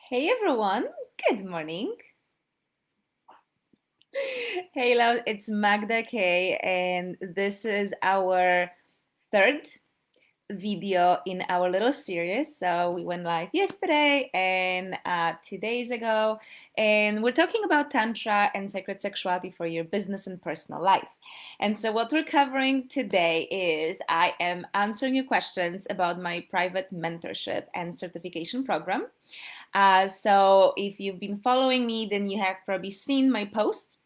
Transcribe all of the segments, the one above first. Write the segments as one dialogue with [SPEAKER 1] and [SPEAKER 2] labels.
[SPEAKER 1] Hey everyone, good morning. Hey love, it's Magda K, and this is our third video in our little series. So we went live yesterday and 2 days ago, and we're talking about Tantra and sacred sexuality for your business and personal life. And so what we're covering today is I am answering your questions about my private mentorship and certification program. So if you've been following me, then you have probably seen my posts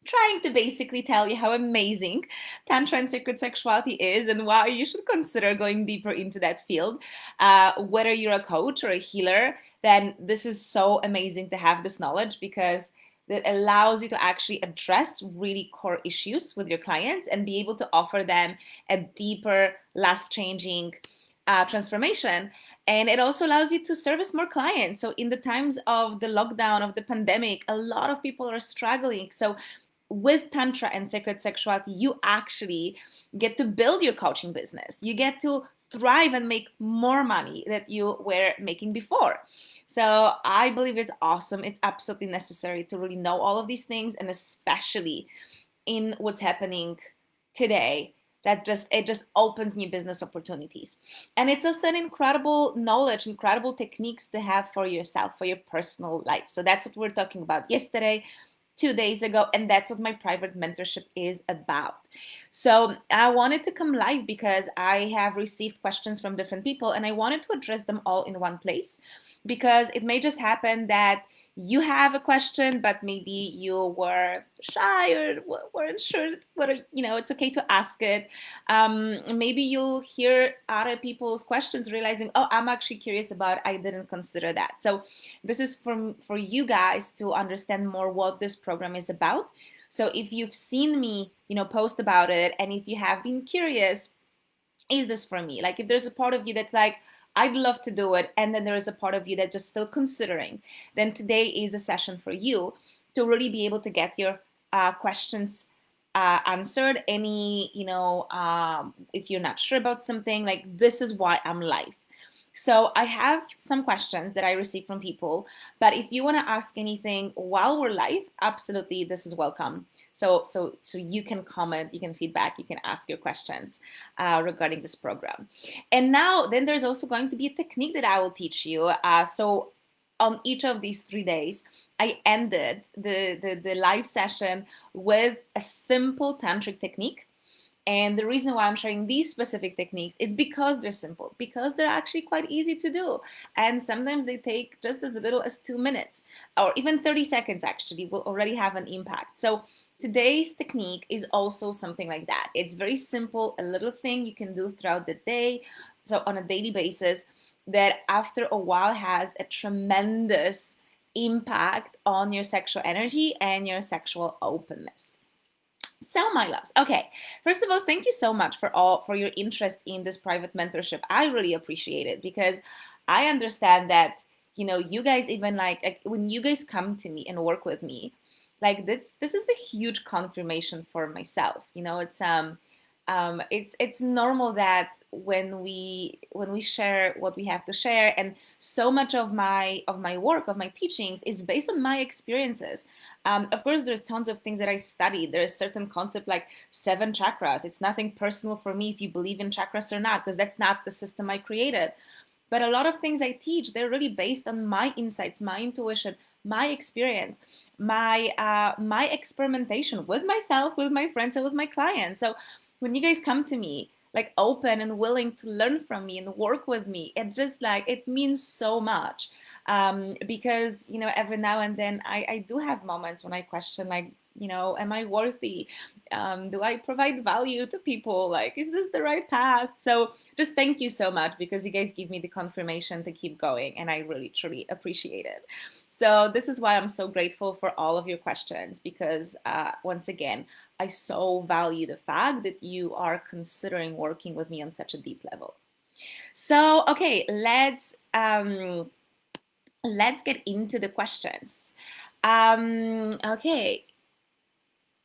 [SPEAKER 1] trying to basically tell you how amazing Tantra and sacred sexuality is and why you should consider going deeper into that field. Whether you're a coach or a healer, then this is so amazing to have this knowledge because that allows you to actually address really core issues with your clients and be able to offer them a deeper, last changing transformation. And it also allows you to service more clients. So, in the times of the lockdown, of the pandemic, a lot of people are struggling. So, with Tantra and sacred sexuality, you actually get to build your coaching business. You get to thrive and make more money that you were making before. So I believe it's awesome. It's absolutely necessary to really know all of these things, and especially in what's happening today, that just opens new business opportunities. And it's also an incredible knowledge, incredible techniques to have for yourself, for your personal life. So that's what we're talking about yesterday, 2 days ago, and that's what my private mentorship is about. So I wanted to come live because I have received questions from different people and I wanted to address them all in one place, because it may just happen that you have a question but maybe you were shy or weren't sure whether it's okay to ask it. Maybe you'll hear other people's questions realizing, oh, I'm actually curious about, I didn't consider that. So this is for you guys to understand more what this program is about. So if you've seen me, post about it, and if you have been curious, is this for me? Like if there's a part of you that's like, I'd love to do it, and then there is a part of you that's just still considering, then today is a session for you to really be able to get your questions answered. Any, if you're not sure about something, like this is why I'm live. So I have some questions that I received from people, but if you want to ask anything while we're live, absolutely, this is welcome. So you can comment, you can feedback, you can ask your questions regarding this program. And now, then there's also going to be a technique that I will teach you. So on each of these 3 days, I ended the live session with a simple tantric technique. And the reason why I'm sharing these specific techniques is because they're simple, because they're actually quite easy to do. And sometimes they take just as little as 2 minutes or even 30 seconds, actually, will already have an impact. So today's technique is also something like that. It's very simple, a little thing you can do throughout the day. So on a daily basis, that after a while has a tremendous impact on your sexual energy and your sexual openness. So, my loves. Okay. First of all, thank you so much for your interest in this private mentorship. I really appreciate it because I understand that, you guys even like when you guys come to me and work with me, like this is a huge confirmation for myself. It's normal that when we share what we have to share, and so much of my work, of my teachings, is based on my experiences. Of course, there's tons of things that I studied. There's certain concept like 7 chakras. It's nothing personal for me if you believe in chakras or not, because that's not the system I created. But a lot of things I teach, they're really based on my insights, my intuition, my experience, my experimentation with myself, with my friends, and with my clients. So when you guys come to me like open and willing to learn from me and work with me, it just like it means so much. Because every now and then I do have moments when I question, like, am I worthy? Do I provide value to people? Like, is this the right path? So just thank you so much, because you guys give me the confirmation to keep going, and I really truly appreciate it. So this is why I'm so grateful for all of your questions, because once again, I so value the fact that you are considering working with me on such a deep level. So okay, let's get into the questions.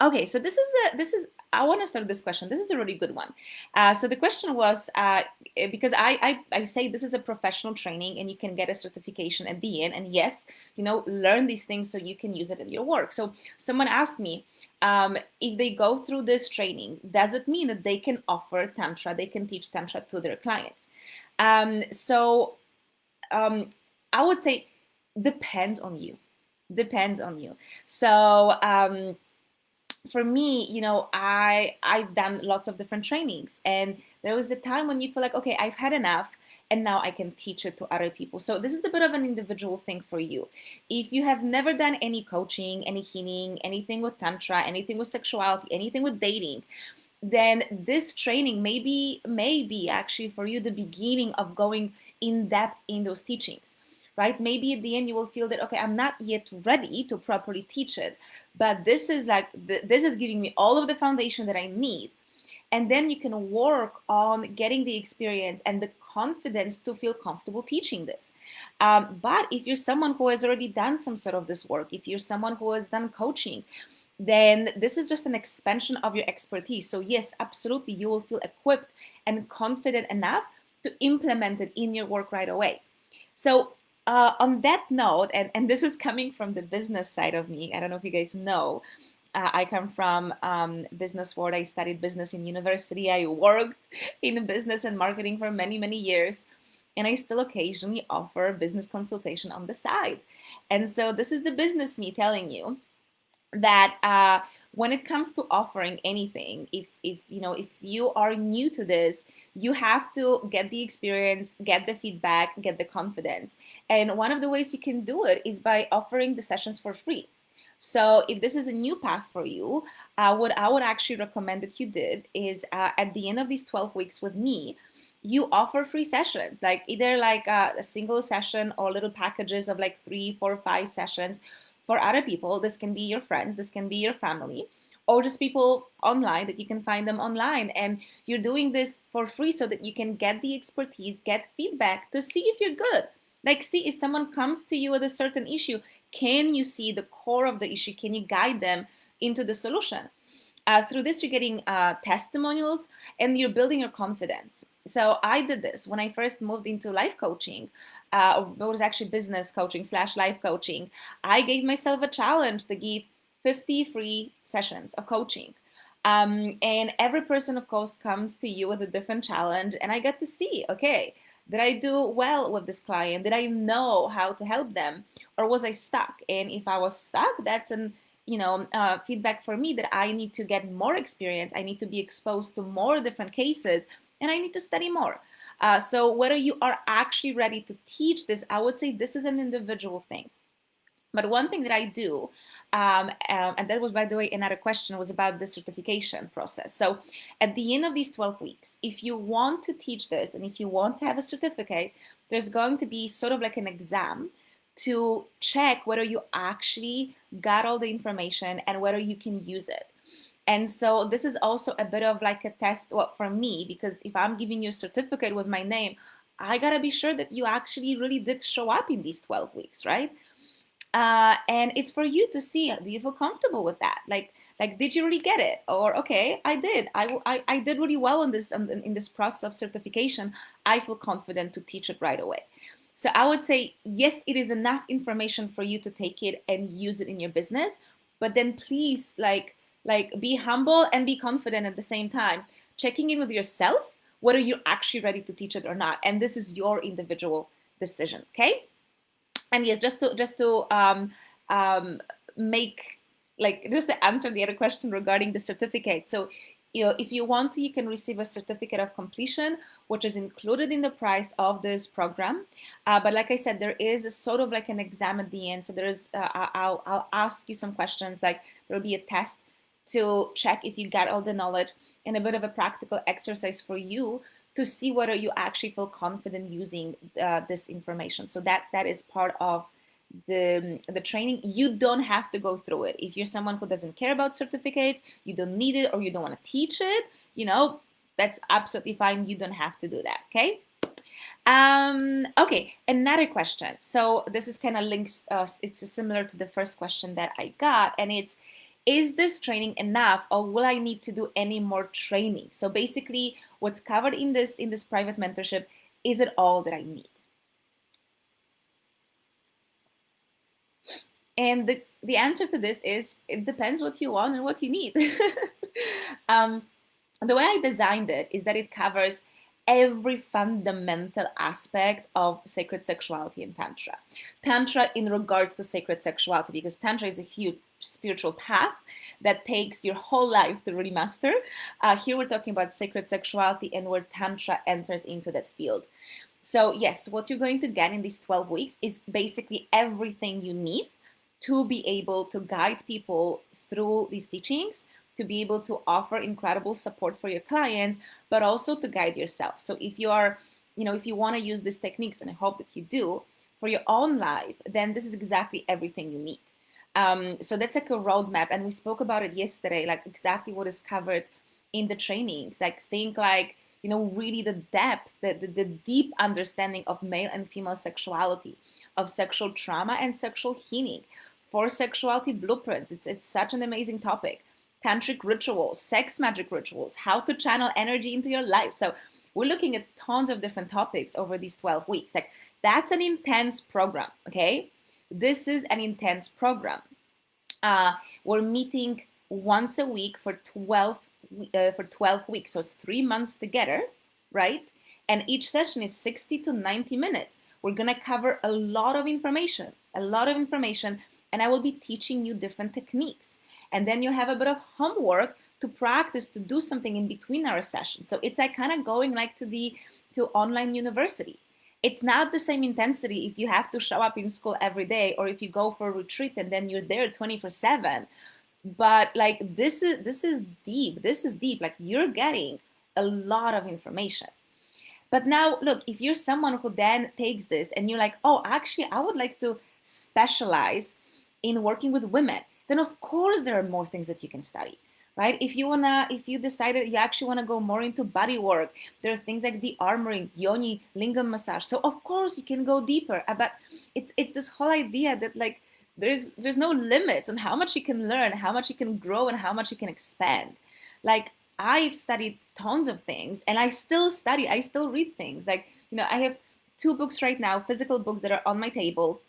[SPEAKER 1] Okay, so this is I want to start this question. This is a really good one. So the question was, because I say this is a professional training and you can get a certification at the end. And yes, learn these things so you can use it in your work. So someone asked me, if they go through this training, does it mean that they can offer Tantra, they can teach Tantra to their clients? So I would say depends on you. Depends on you. So for me, I've done lots of different trainings, and there was a time when you feel like, okay, I've had enough, and now I can teach it to other people. So this is a bit of an individual thing for you. If you have never done any coaching, any healing, anything with Tantra, anything with sexuality, anything with dating, then this training maybe actually for you the beginning of going in depth in those teachings, right? Maybe at the end you will feel that, okay, I'm not yet ready to properly teach it, but this is this is giving me all of the foundation that I need. And then you can work on getting the experience and the confidence to feel comfortable teaching this. But if you're someone who has already done some sort of this work, if you're someone who has done coaching, then this is just an expansion of your expertise. So yes, absolutely, you will feel equipped and confident enough to implement it in your work right away. So on that note, and this is coming from the business side of me, I don't know if you guys know, I come from business world. I studied business in university. I worked in business and marketing for many, many years. And I still occasionally offer business consultation on the side. And so this is the business me telling you that when it comes to offering anything, if you are new to this, you have to get the experience, get the feedback, get the confidence. And one of the ways you can do it is by offering the sessions for free. So if this is a new path for you, what I would actually recommend that you did is at the end of these 12 weeks with me, you offer free sessions, like either like a single session or little packages of like 3, 4, 5 sessions for other people. This can be your friends, this can be your family, or just people online that you can find them online. And you're doing this for free so that you can get the expertise, get feedback to see if you're good. Like, see if someone comes to you with a certain issue, can you see the core of the issue? Can you guide them into the solution? Through this, you're getting testimonials and you're building your confidence. So I did this when I first moved into life coaching. It was actually business coaching / life coaching. I gave myself a challenge to give 50 free sessions of coaching. And every person, of course, comes to you with a different challenge. And I get to see, okay, did I do well with this client? Did I know how to help them? Or was I stuck? And if I was stuck, that's an feedback for me that I need to get more experience. I need to be exposed to more different cases, and I need to study more. So whether you are actually ready to teach this, I would say this is an individual thing. But one thing that I do, and that was, by the way, another question, was about the certification process. So at the end of these 12 weeks, if you want to teach this and if you want to have a certificate, there's going to be sort of like an exam to check whether you actually got all the information and whether you can use it. And so this is also a bit of like a test, well, for me, because if I'm giving you a certificate with my name, I gotta be sure that you actually really did show up in these 12 weeks, right? And it's for you to see, do you feel comfortable with that? Like did you really get it? Or, okay, I did. I did really well in this process of certification. I feel confident to teach it right away. So I would say, yes, it is enough information for you to take it and use it in your business, but then please be humble and be confident at the same time, checking in with yourself, whether you're actually ready to teach it or not. And this is your individual decision, okay? And yes, just to make just to answer the other question regarding the certificate. So, if you want to, you can receive a certificate of completion, which is included in the price of this program. But like I said, there is a sort of like an exam at the end. So there is, I'll ask you some questions. Like there will be a test to check if you got all the knowledge, and a bit of a practical exercise for you to see whether you actually feel confident using this information. So that is part of the training. You don't have to go through it. If you're someone who doesn't care about certificates, you don't need it, or you don't want to teach it, that's absolutely fine. You don't have to do that, okay? Okay, another question. So this is kind of links, it's similar to the first question that I got, and it's, is this training enough, or will I need to do any more training? So basically what's covered in this private mentorship, is it all that I need? And the answer to this is, it depends what you want and what you need. um, the way I designed it is that it covers every fundamental aspect of sacred sexuality in Tantra. Tantra in regards to sacred sexuality, because Tantra is a huge spiritual path that takes your whole life to really master. Here we're talking about sacred sexuality and where Tantra enters into that field. So yes, what you're going to get in these 12 weeks is basically everything you need to be able to guide people through these teachings, to be able to offer incredible support for your clients, but also to guide yourself. So if you are, if you want to use these techniques, and I hope that you do, for your own life, then this is exactly everything you need. So that's like a roadmap. And we spoke about it yesterday, like exactly what is covered in the trainings. Like think like, really the depth, the deep understanding of male and female sexuality, of sexual trauma and sexual healing, for sexuality blueprints. It's such an amazing topic. Tantric rituals, sex magic rituals, how to channel energy into your life. So we're looking at tons of different topics over these 12 weeks. Like that's an intense program, okay? This is an intense program. We're meeting once a week for 12 weeks. So it's 3 months together, right? And each session is 60 to 90 minutes. We're going to cover a lot of information, and I will be teaching you different techniques. And then you have a bit of homework to practice, to do something in between our sessions. So it's like kind of going like to online university. It's not the same intensity if you have to show up in school every day, or if you go for a retreat and then you're there 24/7. But like this is deep. This is deep. Like you're getting a lot of information. But now look, if you're someone who then takes this and you're like, oh, actually, I would like to specialize in working with women, then of course there are more things that you can study, right? If you decided you actually want to go more into body work, there are things like the armoring, yoni, lingam massage. So of course you can go deeper. But it's this whole idea that like there's no limits on how much you can learn, how much you can grow, and how much you can expand. Like I've studied tons of things, and I still study, I still read things. Like, I have 2 books right now, physical books that are on my table.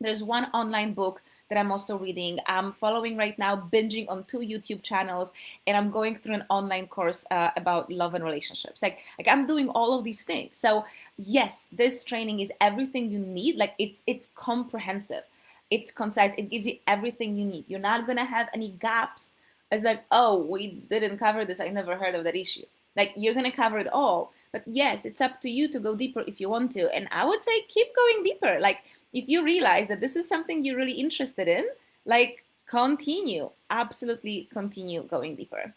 [SPEAKER 1] There's one online book that I'm also reading. I'm following right now, binging on 2 YouTube channels, and I'm going through an online course about love and relationships. Like I'm doing all of these things. So yes, this training is everything you need. Like it's comprehensive, it's concise, it gives you everything you need. You're not gonna have any gaps. It's like, oh, we didn't cover this, I never heard of that issue. Like you're gonna cover it all. But yes, it's up to you to go deeper if you want to. And I would say keep going deeper. Like if you realize that this is something you're really interested in, like continue, absolutely continue going deeper.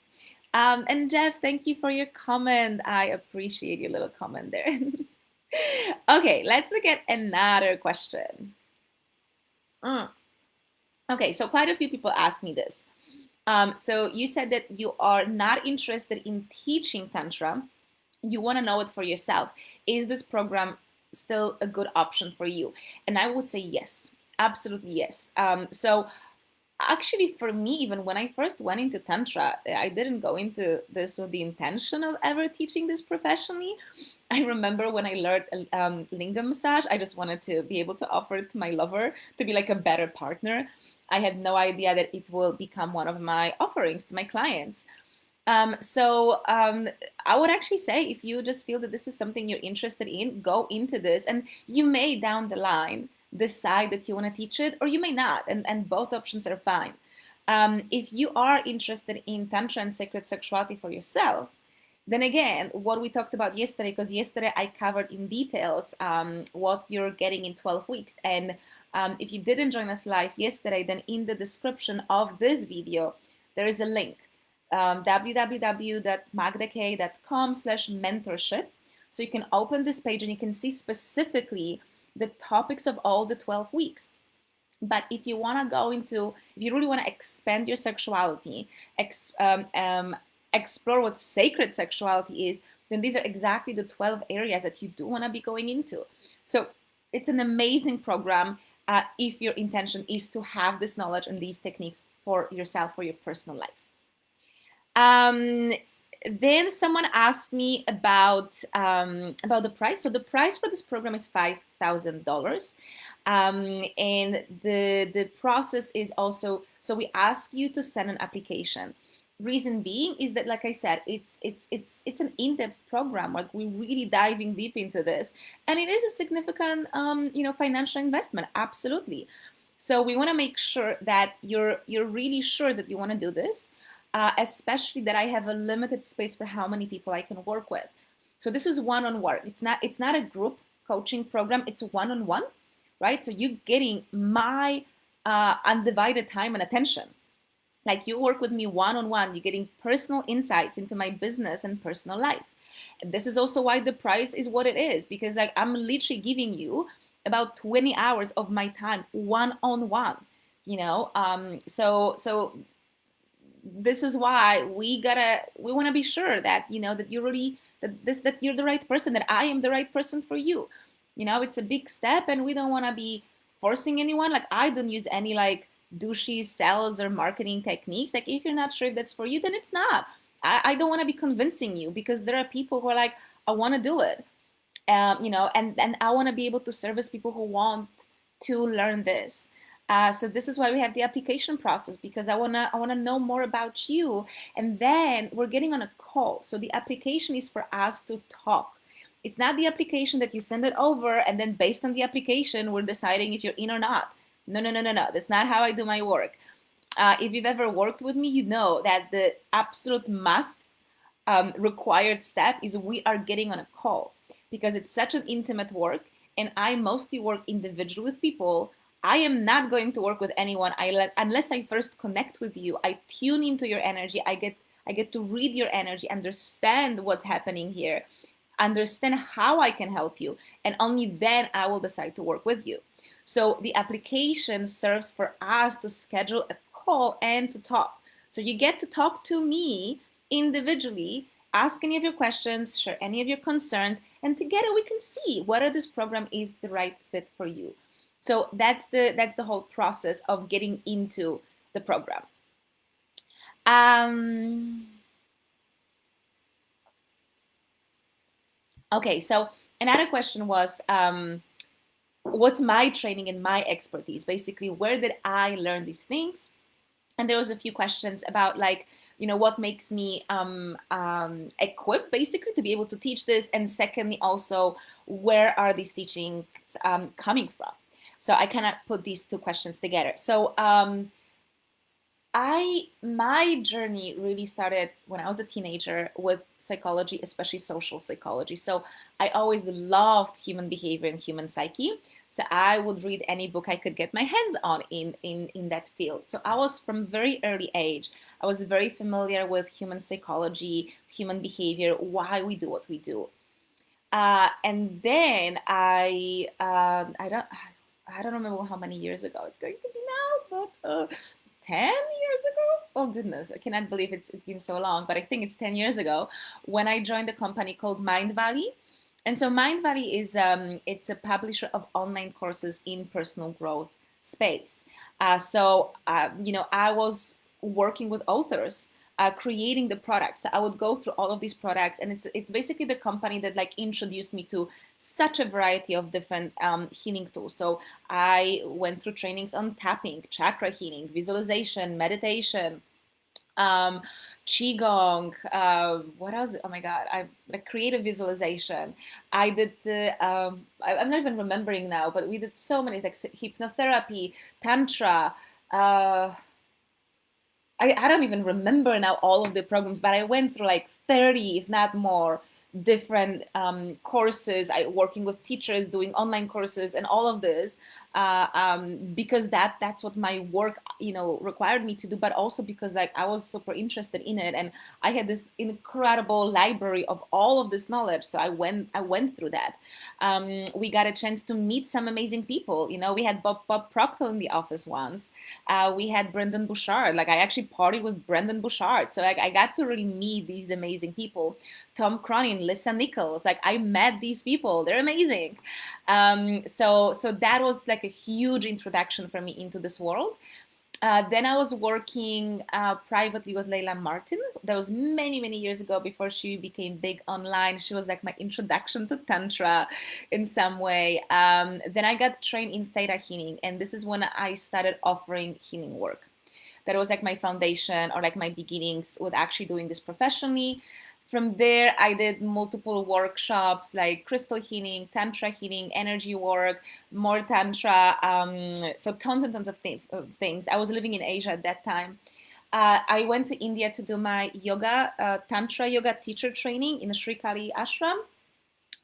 [SPEAKER 1] And Jeff, thank you for your comment. I appreciate your little comment there. Okay, let's look at another question. Okay, so quite a few people asked me this. So you said that you are not interested in teaching Tantra. You want to know it for yourself. Is this program still a good option for you? And I would say yes, absolutely yes. So actually, for me, even when I first went into Tantra, I didn't go into this with the intention of ever teaching this professionally. I remember when I learned lingam massage, I just wanted to be able to offer it to my lover, to be like a better partner. I had no idea that it will become one of my offerings to my clients. So I would actually say, if you just feel that this is something you're interested in, go into this, and you may down the line decide that you want to teach it, or you may not, and both options are fine. If you are interested in Tantra and sacred sexuality for yourself, then again, what we talked about yesterday, because yesterday I covered in details what you're getting in 12 weeks. And if you didn't join us live yesterday, then in the description of this video, there is a link, www.magdak.com/mentorship. So you can open this page and you can see specifically the topics of all the 12 weeks. But if you want to if you really want to expand your sexuality, explore what sacred sexuality is, then these are exactly the 12 areas that you do want to be going into. So it's an amazing program. if your intention is to have this knowledge and these techniques for yourself, for your personal life. Um, then someone asked me about the price. So the price for this program is $5,000, and the process is also, so we ask you to send an application. Reason being is that, like I said, it's an in-depth program. Like, we're really diving deep into this, and it is a significant financial investment. Absolutely. So we want to make sure that you're really sure that you want to do this, especially that I have a limited space for how many people I can work with. So this is one-on-one. It's not a group coaching program. It's one-on-one, right? So you're getting my undivided time and attention. Like, you work with me one-on-one. You're getting personal insights into my business and personal life. And this is also why the price is what it is, because like, I'm literally giving you about 20 hours of my time one-on-one. So this is why we want to be sure that that you're really that you're the right person, that I am the right person for you. It's a big step, and we don't want to be forcing anyone. Like, I don't use any like douchey sales or marketing techniques. Like, if you're not sure if that's for you, then it's not. I don't want to be convincing you, because there are people who are like, I want to do it, and I want to be able to service people who want to learn this. So this is why we have the application process, because I wanna know more about you, and then we're getting on a call. So the application is for us to talk. It's not the application that you send it over, and then based on the application, we're deciding if you're in or not. No, no, no, no, no. That's not how I do my work. If you've ever worked with me, you know that the absolute must required step is we are getting on a call, because it's such an intimate work, and I mostly work individually with people. I am not going to work with anyone unless I first connect with you. I tune into your energy. I get to read your energy, understand what's happening here, understand how I can help you, and only then I will decide to work with you. So the application serves for us to schedule a call and to talk. So you get to talk to me individually, ask any of your questions, share any of your concerns, and together we can see whether this program is the right fit for you. So that's the whole process of getting into the program. Okay, so another question was, what's my training and my expertise? Basically, where did I learn these things? And there was a few questions about, like, what makes me equipped basically to be able to teach this, and secondly also, where are these teachings coming from? So I kind of put these two questions together. So my journey really started when I was a teenager with psychology, especially social psychology. So I always loved human behavior and human psyche. So I would read any book I could get my hands on in that field. So I was, from very early age, I was very familiar with human psychology, human behavior, why we do what we do. And then I don't remember how many years ago it's going to be now, but 10 years ago? Oh goodness, I cannot believe it's been so long, but I think it's 10 years ago when I joined a company called Mind Valley. And so Mind Valley is it's a publisher of online courses in personal growth space. I was working with authors, creating the products. So I would go through all of these products, and it's basically the company that like introduced me to such a variety of different healing tools. So I went through trainings on tapping, chakra healing, visualization, meditation, qigong. What else? Oh my God! I like creative visualization. I did I'm not even remembering now, but we did so many, like hypnotherapy, tantra. I don't even remember now all of the programs, but I went through like 30, if not more, different courses. I working with teachers, doing online courses, and all of this, because that's what my work required me to do. But also because like I was super interested in it, and I had this incredible library of all of this knowledge. So I went through that. We got a chance to meet some amazing people. We had Bob Proctor in the office once. We had Brendan Bouchard. Like, I actually partied with Brendan Bouchard, so I got to really meet these amazing people. Tom Cronin, joined Lisa Nichols. Like I met these people, they're amazing. So that was like a huge introduction for me into this world. Then I was working privately with Layla Martin. That was many, many years ago before she became big online. She was like my introduction to Tantra in some way. Then I got trained in Theta Healing, and this is when I started offering healing work. That was like my foundation or like my beginnings with actually doing this professionally. From there, I did multiple workshops like crystal healing, tantra healing, energy work, more tantra. So tons and tons of things. I was living in Asia at that time. I went to India to do my yoga, tantra yoga teacher training in the Sri Kali ashram.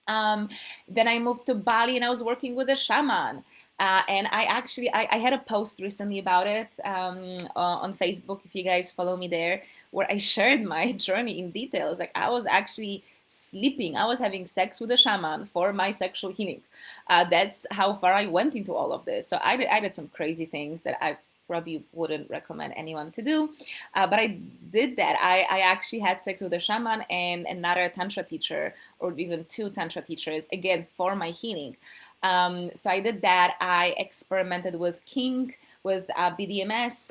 [SPEAKER 1] Um, then I moved to Bali and I was working with a shaman. And I had a post recently about it on Facebook, if you guys follow me there, where I shared my journey in details. Like I was actually sleeping, I was having sex with a shaman for my sexual healing. That's how far I went into all of this. So I did some crazy things that I probably wouldn't recommend anyone to do. But I did that. I actually had sex with a shaman and another Tantra teacher, or even two Tantra teachers, again, for my healing. So I did that. I experimented with kink, with BDMS,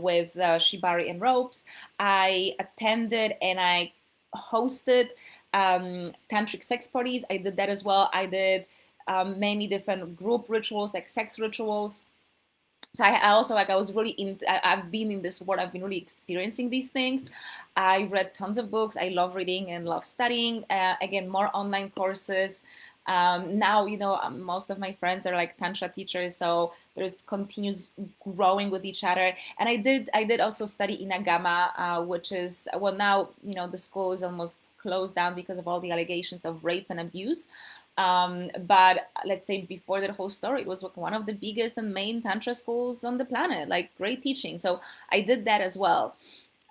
[SPEAKER 1] with shibari and ropes. I attended and I hosted tantric sex parties. I did that as well. I did many different group rituals, like sex rituals. So I also like I was really in I've been in this world. I've been really experiencing these things. I read tons of books. I love reading and love studying. Again, more online courses. Now most of my friends are like tantra teachers, so there's continues growing with each other. And I did also study in Agama, which is, well, now the school is almost closed down because of all the allegations of rape and abuse. But let's say before that whole story, it was like one of the biggest and main tantra schools on the planet, like great teaching. So I did that as well.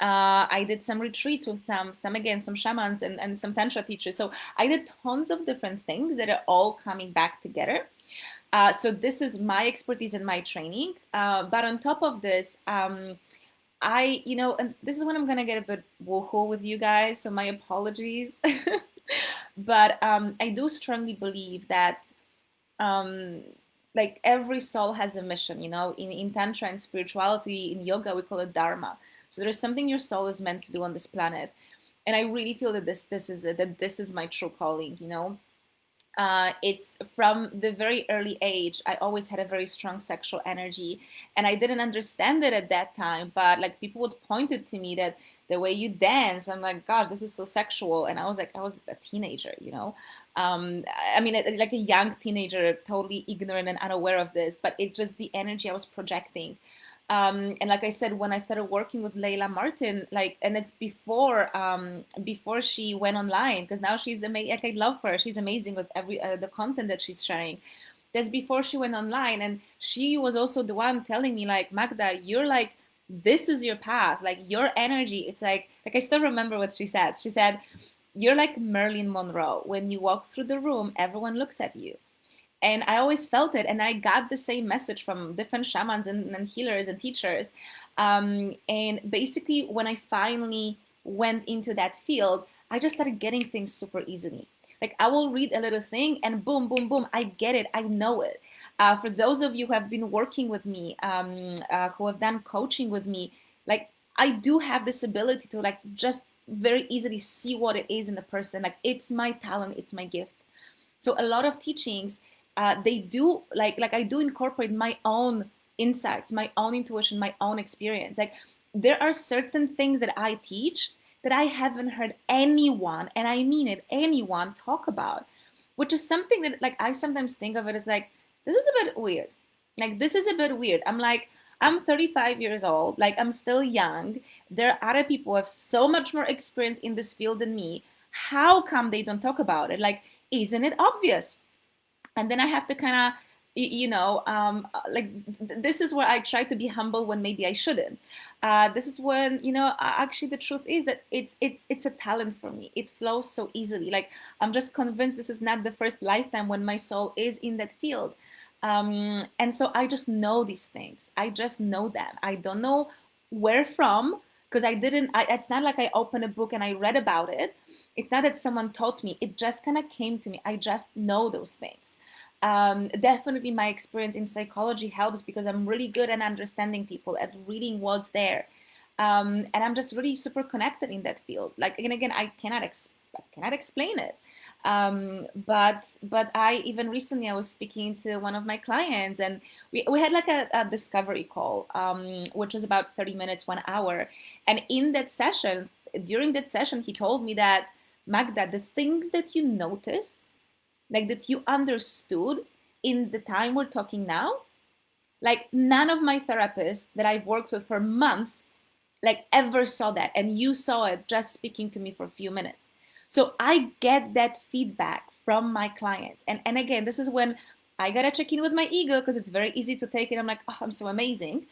[SPEAKER 1] I did some retreats with some shamans and some tantra teachers. So I did tons of different things that are all coming back together. So this is my expertise and my training. But on top of this, and this is when I'm gonna get a bit woohoo with you guys. So my apologies. But I do strongly believe that um, like every soul has a mission, in Tantra and spirituality, in yoga, we call it Dharma. So there's something your soul is meant to do on this planet. And I really feel that this is my true calling. It's from the very early age, I always had a very strong sexual energy, and I didn't understand it at that time. But like people would point it to me that the way you dance, I'm like, God, this is so sexual. And I was a teenager. I mean, like a young teenager, totally ignorant and unaware of this, but it just the energy I was projecting. And like I said, when I started working with Layla Martin, and it's before she went online, because now she's amazing. Like I love her; she's amazing with every the content that she's sharing. That's before she went online, and she was also the one telling me, like, Magda, you're like, this is your path, like your energy. It's like I still remember what she said. She said, "You're like Marilyn Monroe. When you walk through the room, everyone looks at you." And I always felt it, and I got the same message from different shamans and healers and teachers. And basically when I finally went into that field, I just started getting things super easily. Like I will read a little thing and boom, boom, boom, I get it, I know it. For those of you who have been working with me, who have done coaching with me, like I do have this ability to like just very easily see what it is in the person. Like it's my talent, it's my gift. So a lot of teachings, they do like I do incorporate my own insights, my own intuition, my own experience. Like there are certain things that I teach that I haven't heard anyone, and I mean it, anyone talk about, which is something that like I sometimes think of it as like, this is a bit weird. Like this is a bit weird. I'm like, I'm 35 years old, like I'm still young. There are other people who have so much more experience in this field than me. How come they don't talk about it? Like, isn't it obvious? And then I have to kind of, like this is where I try to be humble when maybe I shouldn't. This is when actually the truth is that it's a talent for me. It flows so easily. Like I'm just convinced this is not the first lifetime when my soul is in that field. And so I just know these things. I just know them. I don't know where from, because it's not like I opened a book and I read about it. It's not that someone taught me. It just kind of came to me. I just know those things. Definitely my experience in psychology helps because I'm really good at understanding people, at reading what's there. And I'm just really super connected in that field. Like, and again, I cannot explain it. But I even recently I was speaking to one of my clients, and we had like a discovery call, which was about 30 minutes, 1 hour. And in that session, during that session, he told me that, Magda, the things that you noticed, like that you understood in the time we're talking now, like none of my therapists that I've worked with for months like ever saw that, and you saw it just speaking to me for a few minutes. So I get that feedback from my clients. And again, this is when I gotta check in with my ego, because it's very easy to take it. I'm like, oh, I'm so amazing.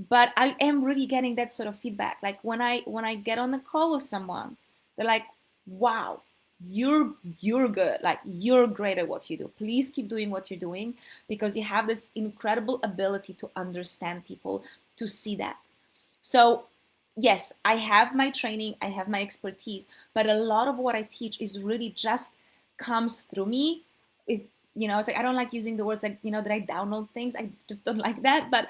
[SPEAKER 1] But I am really getting that sort of feedback. Like when I get on a call with someone, they're like, wow, you're good. Like you're great at what you do. Please keep doing what you're doing, because you have this incredible ability to understand people, to see that. So yes, I have my training, I have my expertise, but a lot of what I teach is really just comes through me. If it's like I don't like using the words like, that I download things. I just don't like that, but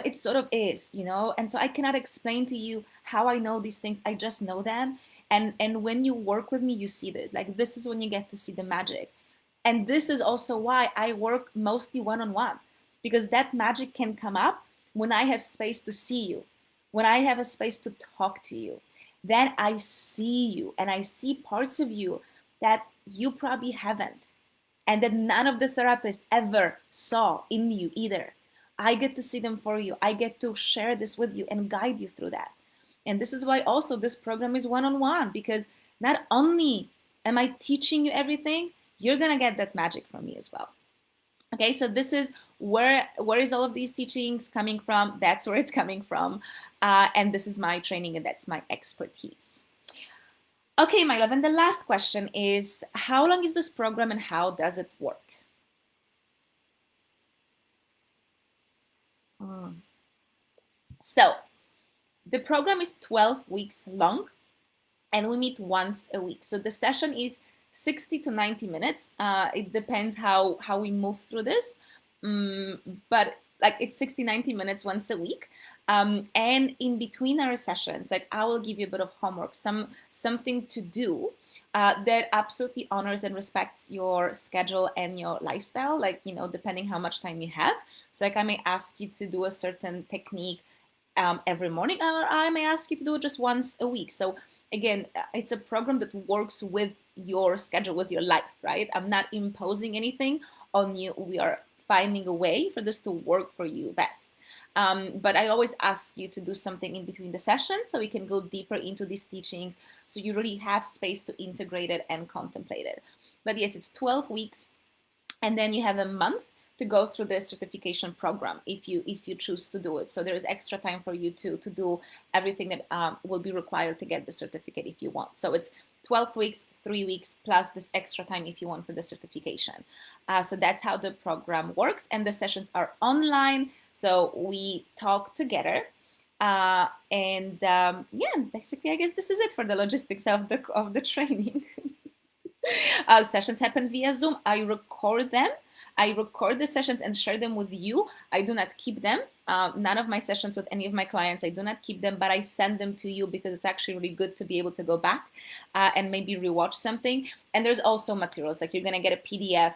[SPEAKER 1] it sort of is. And so I cannot explain to you how I know these things. I just know them. And when you work with me, you see this. Like this is when you get to see the magic. And this is also why I work mostly one-on-one, because that magic can come up when I have space to see you, when I have a space to talk to you. Then I see you, and I see parts of you that you probably haven't, and that none of the therapists ever saw in you either. I get to see them for you. I get to share this with you and guide you through that. And this is why also this program is one-on-one, because not only am I teaching you everything, you're going to get that magic from me as well. Okay, so this is where is all of these teachings coming from? That's where it's coming from. And this is my training, and that's my expertise. Okay, my love, and the last question is, how long is this program and how does it work? So the program is 12 weeks long, and we meet once a week. So the session is 60 to 90 minutes. It depends how we move through this. But like it's 60, 90 minutes once a week. And in between our sessions, like I will give you a bit of homework, something to do that absolutely honors and respects your schedule and your lifestyle, like, depending how much time you have. So like I may ask you to do a certain technique every morning, or I may ask you to do it just once a week. So again, it's a program that works with your schedule, with your life, right? I'm not imposing anything on you. We are finding a way for this to work for you best. But I always ask you to do something in between the sessions so we can go deeper into these teachings, so you really have space to integrate it and contemplate it. But yes, it's 12 weeks, and then you have a month to go through the certification program if you choose to do it. So there is extra time for you to do everything that will be required to get the certificate if you want. So it's 12 weeks, 3 weeks, plus this extra time if you want for the certification. So that's how the program works. And the sessions are online. So we talk together. Yeah, basically, I guess this is it for the logistics of the training. Sessions happen via Zoom. I record them. I record the sessions and share them with you. I do not keep them. None of my sessions with any of my clients, I do not keep them, but I send them to you because it's actually really good to be able to go back and maybe rewatch something. And there's also materials, like you're going to get a PDF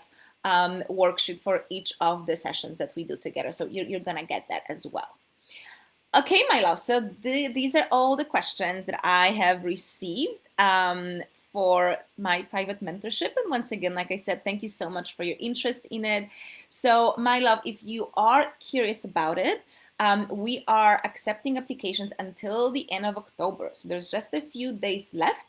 [SPEAKER 1] worksheet for each of the sessions that we do together. So you're going to get that as well. Okay, my love. So these are all the questions that I have received for my private mentorship. And once again, like I said, thank you so much for your interest in it. So my love, if you are curious about it, we are accepting applications until the end of October. So there's just a few days left.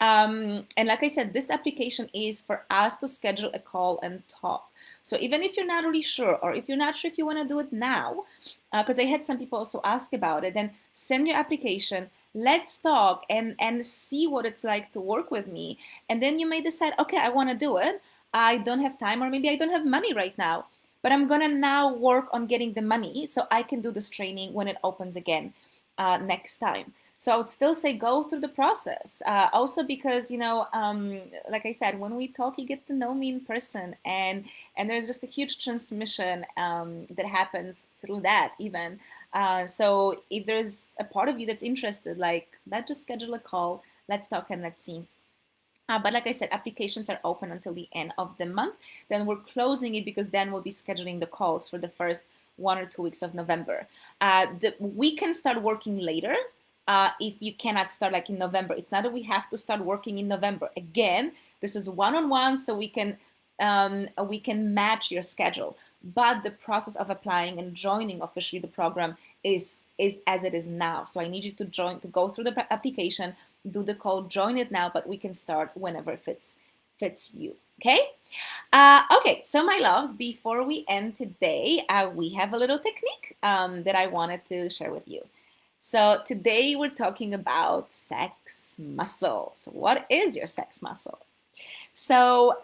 [SPEAKER 1] And like I said, this application is for us to schedule a call and talk. So even if you're not really sure, or if you're not sure if you want to do it now, because I had some people also ask about it, then send your application. Let's talk and see what it's like to work with me. And then you may decide, okay, I want to do it. I don't have time, or maybe I don't have money right now, but I'm going to now work on getting the money so I can do this training when it opens again next time. So I would still say go through the process. Also because, like I said, when we talk, you get to know me in person, and there's just a huge transmission that happens through that even. So if there's a part of you that's interested, like, let's just schedule a call, let's talk and let's see. But like I said, applications are open until the end of the month. Then we're closing it because then we'll be scheduling the calls for the first 1 or 2 weeks of November. We can start working later if you cannot start like in November. It's not that we have to start working in November. Again, this is one-on-one, so we can match your schedule. But the process of applying and joining officially the program is as it is now. So I need you to go through the application, do the call, join it now, but we can start whenever it fits you. Okay. Okay. So my loves, before we end today, we have a little technique that I wanted to share with you. So today we're talking about sex muscle. So what is your sex muscle? So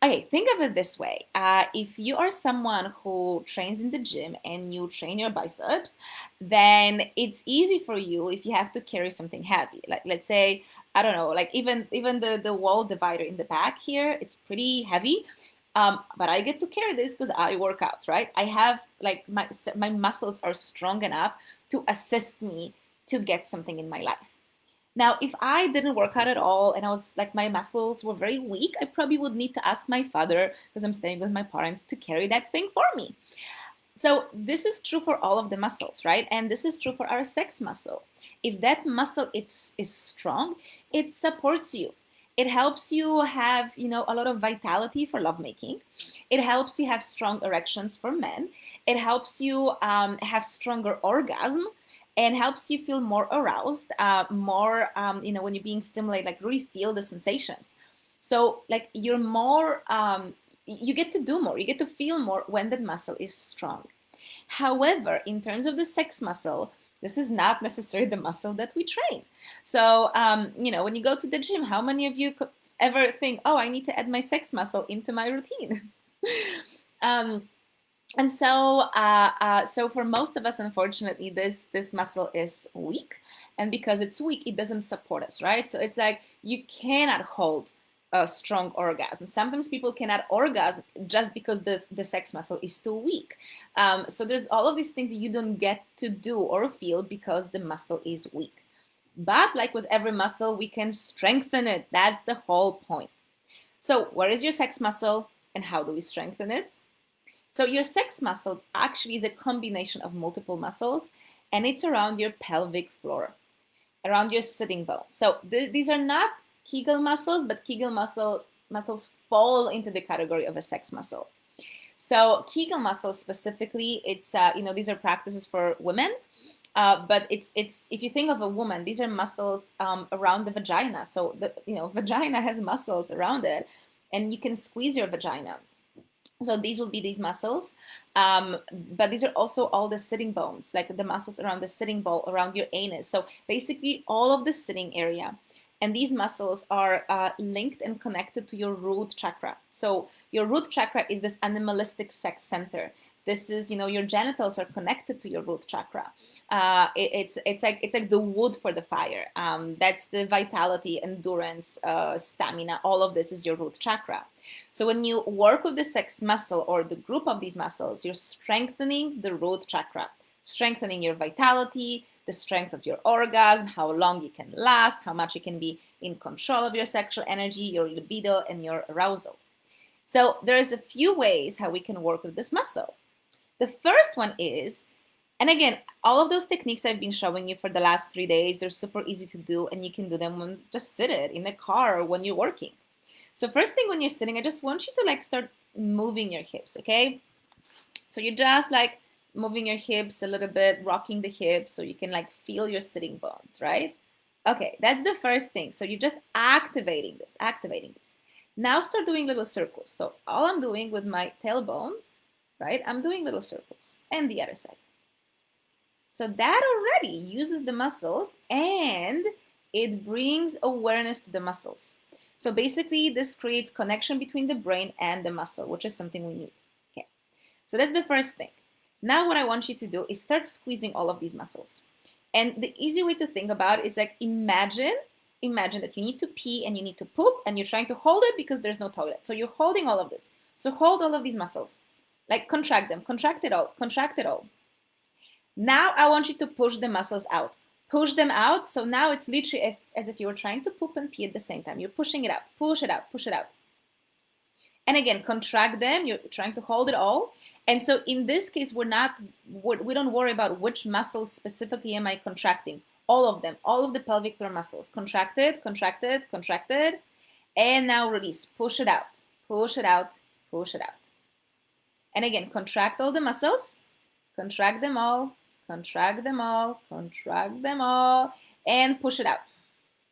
[SPEAKER 1] okay, think of it this way. If you are someone who trains in the gym and you train your biceps, then it's easy for you if you have to carry something heavy. Like, let's say, I don't know, like even the wall divider in the back here, it's pretty heavy. But I get to carry this because I work out, right? I have like my muscles are strong enough to assist me to get something in my life. Now, if I didn't work out at all and I was like, my muscles were very weak, I probably would need to ask my father, because I'm staying with my parents, to carry that thing for me. So this is true for all of the muscles, right? And this is true for our sex muscle. If that muscle is strong, it supports you. It helps you have, a lot of vitality for lovemaking. It helps you have strong erections for men. It helps you have stronger orgasm, and helps you feel more aroused, more, when you're being stimulated, like really feel the sensations. So like you're more, you get to do more, you get to feel more when that muscle is strong. However, in terms of the sex muscle, this is not necessarily the muscle that we train. So, when you go to the gym, how many of you could ever think, oh, I need to add my sex muscle into my routine? um, and so for most of us, unfortunately, this muscle is weak, and because it's weak, it doesn't support us, right? So it's like you cannot hold a strong orgasm. Sometimes people cannot orgasm just because the sex muscle is too weak. So there's all of these things that you don't get to do or feel because the muscle is weak. But like with every muscle, we can strengthen it. That's the whole point. So where is your sex muscle, and how do we strengthen it? So your sex muscle actually is a combination of multiple muscles, and it's around your pelvic floor, around your sitting bone. So these are not Kegel muscles, but Kegel muscles fall into the category of a sex muscle. So Kegel muscles specifically, it's these are practices for women, but it's if you think of a woman, these are muscles around the vagina. So the vagina has muscles around it, and you can squeeze your vagina. So these will be these muscles, but these are also all the sitting bones, like the muscles around the sitting bone, around your anus. So basically all of the sitting area. And these muscles are linked and connected to your root chakra. So your root chakra is this animalistic sex center. This is, your genitals are connected to your root chakra. It's like the wood for the fire. That's the vitality, endurance, stamina. All of this is your root chakra. So when you work with the sex muscle or the group of these muscles, you're strengthening the root chakra, strengthening your vitality, the strength of your orgasm, how long you can last, how much you can be in control of your sexual energy, your libido, and your arousal. So there's a few ways how we can work with this muscle. The first one is, and again, all of those techniques I've been showing you for the last 3 days, they're super easy to do, and you can do them when just sit it in the car or when you're working. So first thing when you're sitting, I just want you to like start moving your hips, okay? So you're just like moving your hips a little bit, rocking the hips so you can like feel your sitting bones, right? Okay, that's the first thing. So you're just activating this. Now start doing little circles. So all I'm doing with my tailbone, right? I'm doing little circles, and the other side. So that already uses the muscles, and it brings awareness to the muscles. So basically this creates connection between the brain and the muscle, which is something we need. Okay, so that's the first thing. Now what I want you to do is start squeezing all of these muscles. And the easy way to think about it is like imagine that you need to pee and you need to poop and you're trying to hold it because there's no toilet. So you're holding all of this. So hold all of these muscles. Like contract them, contract it all, contract it all. Now I want you to push the muscles out. Push them out. So now it's literally as if you were trying to poop and pee at the same time. You're pushing it out, push it out, push it out. And again, contract them. You're trying to hold it all. And so in this case, we don't worry about which muscles specifically am I contracting. All of them, all of the pelvic floor muscles. Contracted, contracted, contracted. And now release. Push it out, push it out, push it out. And again, contract all the muscles. Contract them all, contract them all, contract them all, and push it out.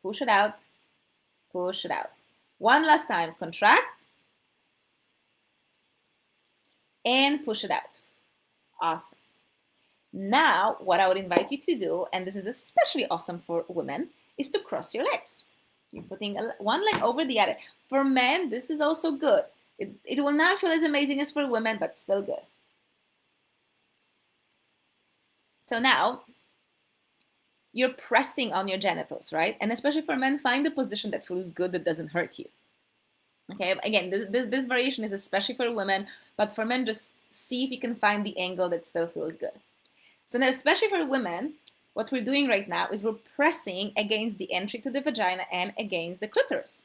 [SPEAKER 1] Push it out, push it out. One last time, contract, and push it out. Awesome. Now, what I would invite you to do, and this is especially awesome for women, is to cross your legs. You're putting one leg over the other. For men, this is also good. It will not feel as amazing as for women, but still good. So now you're pressing on your genitals, right? And especially for men, find a position that feels good, that doesn't hurt you. Okay, again, this variation is especially for women, but for men, just see if you can find the angle that still feels good. So now, especially for women, what we're doing right now is we're pressing against the entry to the vagina and against the clitoris,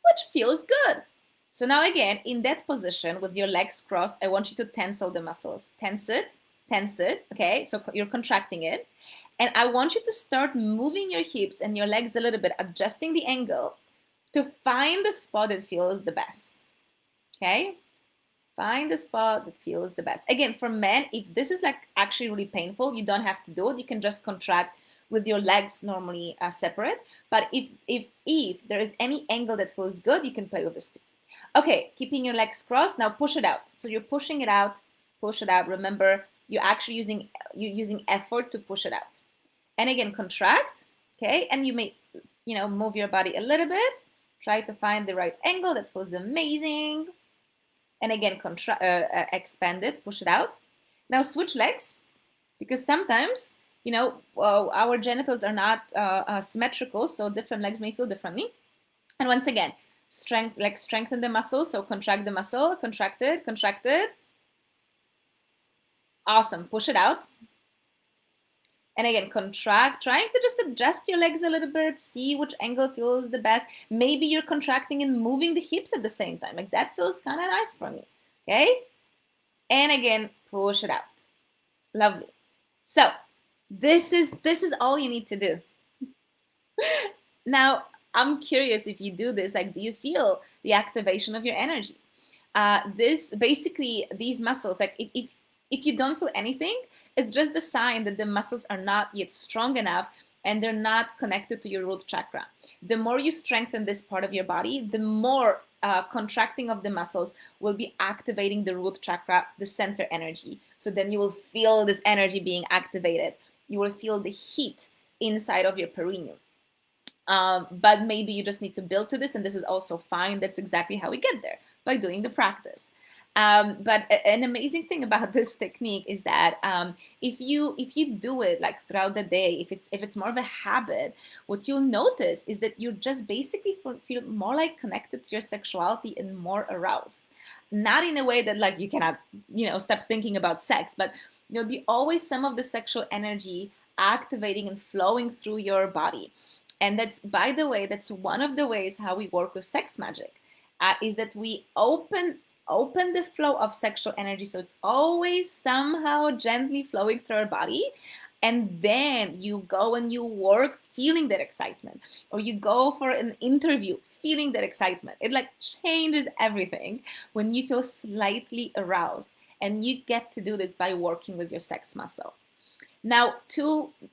[SPEAKER 1] which feels good. So now again, in that position with your legs crossed, I want you to tensile the muscles. Tense it, okay? So you're contracting it. And I want you to start moving your hips and your legs a little bit, adjusting the angle to find the spot that feels the best, okay? Find the spot that feels the best. Again, for men, if this is like actually really painful, you don't have to do it. You can just contract with your legs normally separate. But if there is any angle that feels good, you can play with this too. Okay, keeping your legs crossed, now push it out. So you're pushing it out, push it out. Remember, you're actually using effort to push it out. And again, contract, okay? And you may, move your body a little bit. Try to find the right angle that feels amazing. And again, expand it, push it out. Now switch legs, because sometimes, our genitals are not symmetrical, so different legs may feel differently. And once again, strengthen the muscle, so contract the muscle, contracted. Awesome, push it out. And again, contract, trying to just adjust your legs a little bit, see which angle feels the best. Maybe you're contracting and moving the hips at the same time. Like that feels kind of nice for me, okay? And again, push it out. Lovely. So this is all you need to do. Now, I'm curious, if you do this, like, do you feel the activation of your energy? These muscles, like if you don't feel anything, it's just the sign that the muscles are not yet strong enough and they're not connected to your root chakra. The more you strengthen this part of your body, the more contracting of the muscles will be activating the root chakra, the center energy. So then you will feel this energy being activated. You will feel the heat inside of your perineum. But maybe you just need to build to this, and this is also fine. That's exactly how we get there, by doing the practice. But an amazing thing about this technique is that if you do it like throughout the day, if it's more of a habit, what you'll notice is that you just basically feel more like connected to your sexuality and more aroused. Not in a way that like you cannot stop thinking about sex, but there'll be always some of the sexual energy activating and flowing through your body. And that's, by the way, that's one of the ways how we work with sex magic, is that we open the flow of sexual energy, so it's always somehow gently flowing through our body, and then you go and you work feeling that excitement, or you go for an interview feeling that excitement. It like changes everything when you feel slightly aroused, and you get to do this by working with your sex muscle. Now,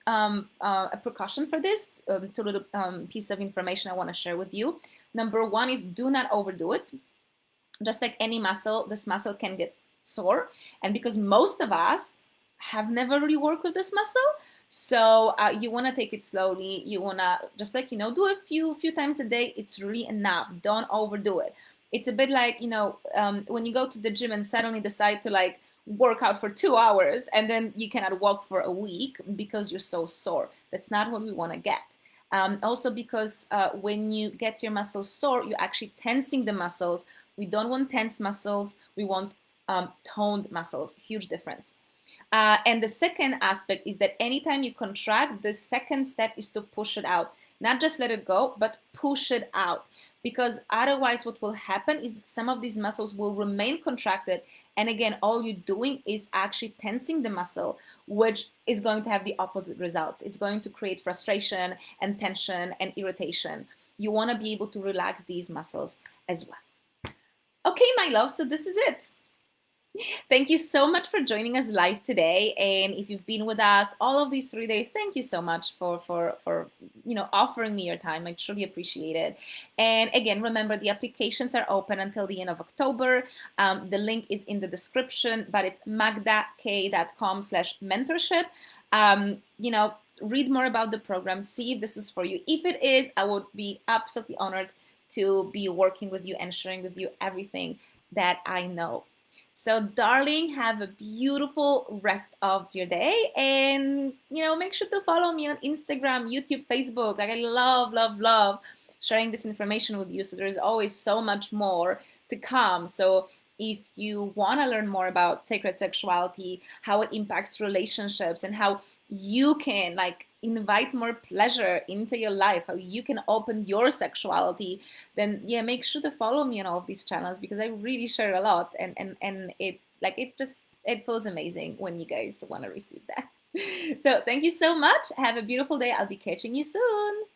[SPEAKER 1] a precaution for this, two little piece of information I want to share with you. Number one is, do not overdo it. Just like any muscle, this muscle can get sore. And because most of us have never really worked with this muscle, so you want to take it slowly. You want to just do a few times a day. It's really enough. Don't overdo it. It's a bit like, when you go to the gym and suddenly decide to like work out for 2 hours and then you cannot walk for a week because you're so sore. That's not what we want to get. Also because when you get your muscles sore, you're actually tensing the muscles. We don't want tense muscles. We want toned muscles. Huge difference. And the second aspect is that anytime you contract, the second step is to push it out. Not just let it go, but push it out. Because otherwise, what will happen is that some of these muscles will remain contracted. And again, all you're doing is actually tensing the muscle, which is going to have the opposite results. It's going to create frustration and tension and irritation. You want to be able to relax these muscles as well. Okay, my love, so this is it. Thank you so much for joining us live today. And if you've been with us all of these 3 days, thank you so much for offering me your time. I truly appreciate it. And again, remember the applications are open until the end of October. The link is in the description, but it's magdak.com/mentorship. Read more about the program, see if this is for you. If it is, I would be absolutely honored to be working with you and sharing with you everything that I know. So, darling, have a beautiful rest of your day. And, make sure to follow me on Instagram, YouTube, Facebook. Like, I love, love, love sharing this information with you. So, there's always so much more to come. So, if you want to learn more about sacred sexuality, how it impacts relationships, and how you can like invite more pleasure into your life, how you can open your sexuality, then yeah, make sure to follow me on all of these channels because I really share a lot, and it feels amazing when you guys want to receive that. So thank you so much. Have a beautiful day. I'll be catching you soon.